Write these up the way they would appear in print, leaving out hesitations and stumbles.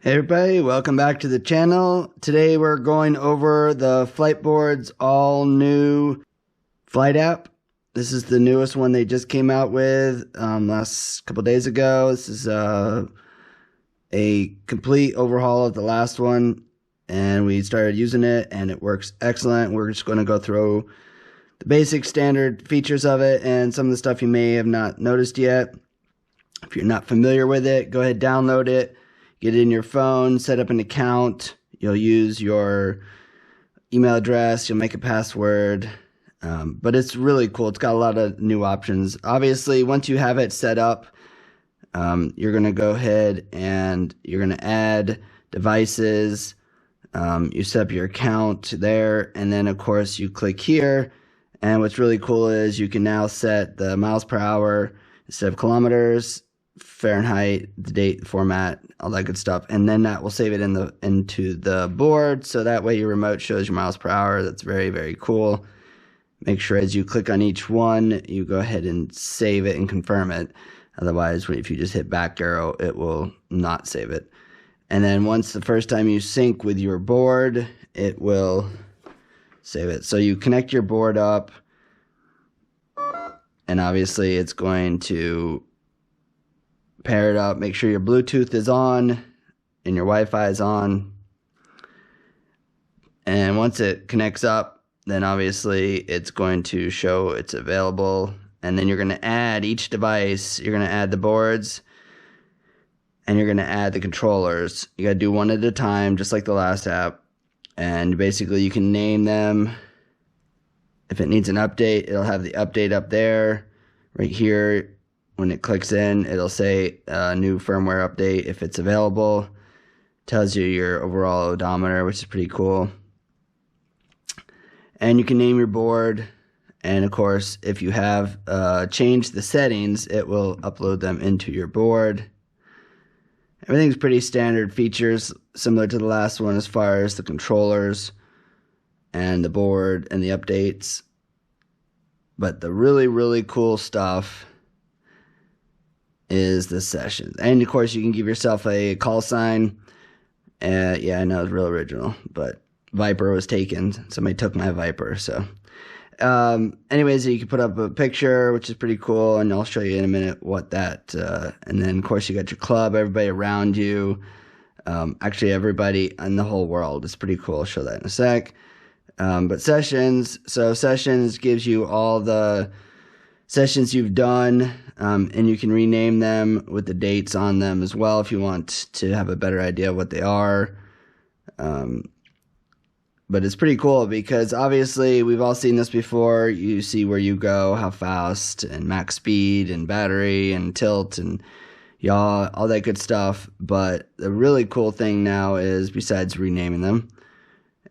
Hey everybody, welcome back to the channel. Today we're going over the Fliteboard's all new flight app. This is the newest one they just came out with last couple days ago. This is a complete overhaul of the last one, and we started using it and it works excellent. We're just going to go through the basic standard features of it and some of the stuff you may have not noticed yet. If you're not familiar with it, go ahead, download it. Get it in your phone, set up an account. You'll use your email address. You'll make a password. But it's really cool. It's got a lot of new options. Obviously, once you have it set up, you're going to go ahead and you're going to add devices. You set up your account there. And then, of course, you click here. And what's really cool is you can now set the miles per hour instead of kilometers, Fahrenheit, the date, the format, all that good stuff, and then that will save it into the board, so that way your remote shows your miles per hour. That's very, very cool. Make sure as you click on each one, you go ahead and save it and confirm it. Otherwise, if you just hit back arrow, it will not save it. And then once the first time you sync with your board, it will save it. So you connect your board up, and obviously it's going to pair it up. Make sure your Bluetooth is on and your Wi-Fi is on. And once it connects up, then obviously it's going to show it's available. And then you're going to add each device. You're going to add the boards and you're going to add the controllers. You got to do one at a time, just like the last app. And basically you can name them. If it needs an update, it'll have the update up there. Right here, when it clicks in, it'll say new firmware update if it's available. Tells you your overall odometer, which is pretty cool. And you can name your board. And of course, if you have changed the settings, it will upload them into your board. Everything's pretty standard features, similar to the last one as far as the controllers and the board and the updates. But the really, really cool stuff is the sessions. And of course you can give yourself a call sign. Yeah, I know it's real original, but Viper was taken. Somebody took my Viper. So anyways, you can put up a picture, which is pretty cool, and I'll show you in a minute what that and then of course you got your club, everybody around you, actually everybody in the whole world. It's pretty cool. I'll show that in a sec. But sessions, so sessions gives you all the sessions you've done, and you can rename them with the dates on them as well if you want to have a better idea of what they are. But it's pretty cool because obviously we've all seen this before. You see where you go, how fast, and max speed, and battery, and tilt, and yaw, all that good stuff. But the really cool thing now is, besides renaming them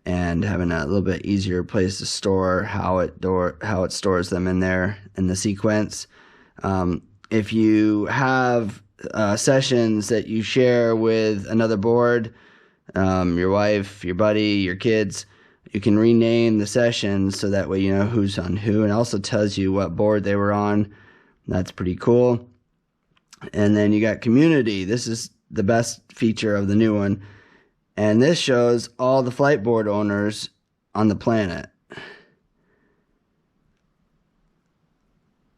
and having a little bit easier place to store how it stores them in there in the sequence. If you have sessions that you share with another board, your wife, your buddy, your kids, you can rename the sessions so that way you know who's on who, and also tells you what board they were on. That's pretty cool. And then you got community. This is the best feature of the new one. And this shows all the Fliteboard owners on the planet.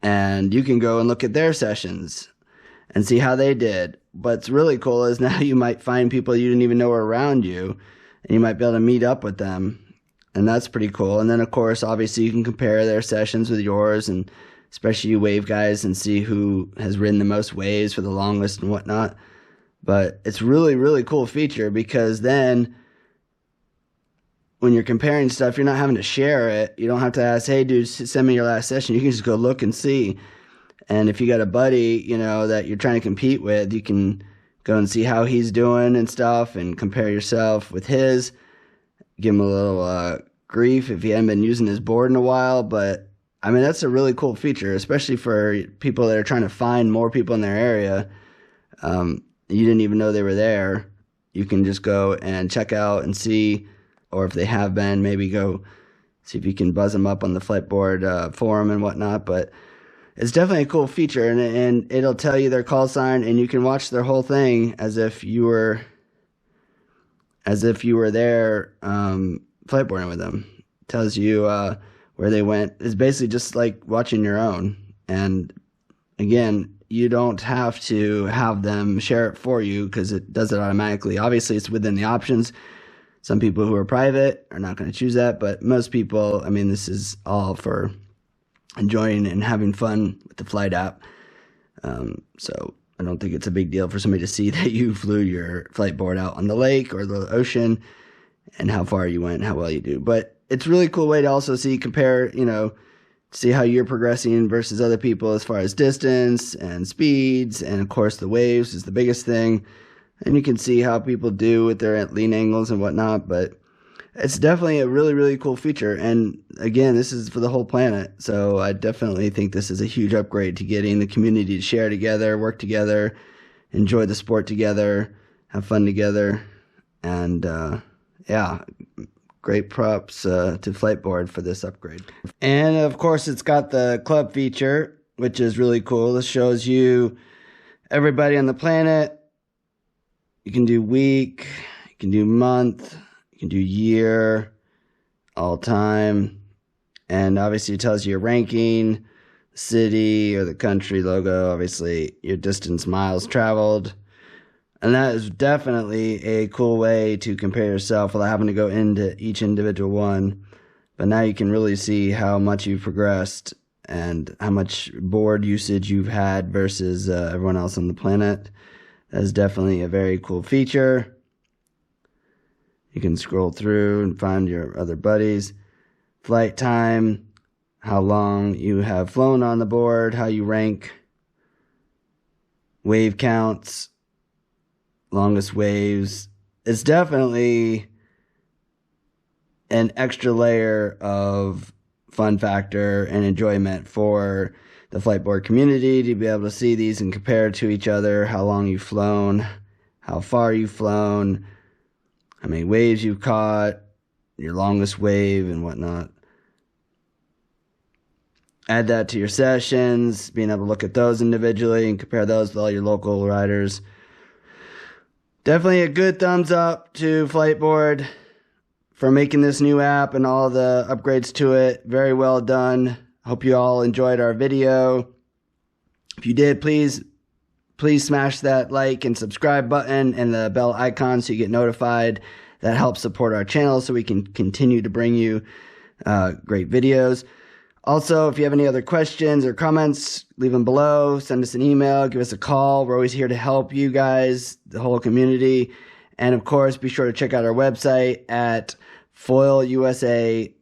And you can go and look at their sessions and see how they did. What's really cool is now you might find people you didn't even know were around you, and you might be able to meet up with them. And that's pretty cool. And then, of course, obviously you can compare their sessions with yours, and especially you wave guys, and see who has ridden the most waves for the longest and whatnot. But it's really, really cool feature because then when you're comparing stuff, you're not having to share it. You don't have to ask, hey, dude, send me your last session. You can just go look and see. And if you got a buddy, you know, that you're trying to compete with, you can go and see how he's doing and stuff and compare yourself with his. Give him a little grief if he hadn't been using his board in a while. But, I mean, that's a really cool feature, especially for people that are trying to find more people in their area. You didn't even know they were there. You can just go and check out and see, or if they have been, maybe go see if you can buzz them up on the Fliteboard forum and whatnot. But it's definitely a cool feature, and it'll tell you their call sign, and you can watch their whole thing as if you were as if you were there flightboarding with them. It tells you where they went. It's basically just like watching your own. And again, you don't have to have them share it for you because it does it automatically. Obviously, it's within the options. Some people who are private are not going to choose that, but most people, I mean, this is all for enjoying and having fun with the Flight app. So I don't think it's a big deal for somebody to see that you flew your Fliteboard out on the lake or the ocean and how far you went and how well you do. But it's a really cool way to also compare, see how you're progressing versus other people as far as distance and speeds. And of course, the waves is the biggest thing. And you can see how people do with their lean angles and whatnot. But it's definitely a really, really cool feature. And again, this is for the whole planet. So I definitely think this is a huge upgrade to getting the community to share together, work together, enjoy the sport together, have fun together. And yeah, great props to Fliteboard for this upgrade. And of course, it's got the club feature, which is really cool. This shows you everybody on the planet. You can do week, you can do month, you can do year, all time, and obviously it tells you your ranking, city or the country logo, obviously your distance, miles traveled. And that is definitely a cool way to compare yourself without having to go into each individual one. But now you can really see how much you've progressed and how much board usage you've had versus everyone else on the planet. That is definitely a very cool feature. You can scroll through and find your other buddies. Flight time, how long you have flown on the board, how you rank. Wave counts, longest waves. It's definitely an extra layer of fun factor and enjoyment for the Fliteboard community to be able to see these and compare to each other, how long you've flown, how far you've flown, how many waves you've caught, your longest wave and whatnot. Add that to your sessions, being able to look at those individually and compare those with all your local riders. Definitely a good thumbs up to Fliteboard for making this new app and all the upgrades to it. Very well done. Hope you all enjoyed our video. If you did, please smash that like and subscribe button and the bell icon so you get notified. That helps support our channel so we can continue to bring you great videos. Also, if you have any other questions or comments, leave them below. Send us an email. Give us a call. We're always here to help you guys, the whole community. And of course, be sure to check out our website at FOILUSA.com.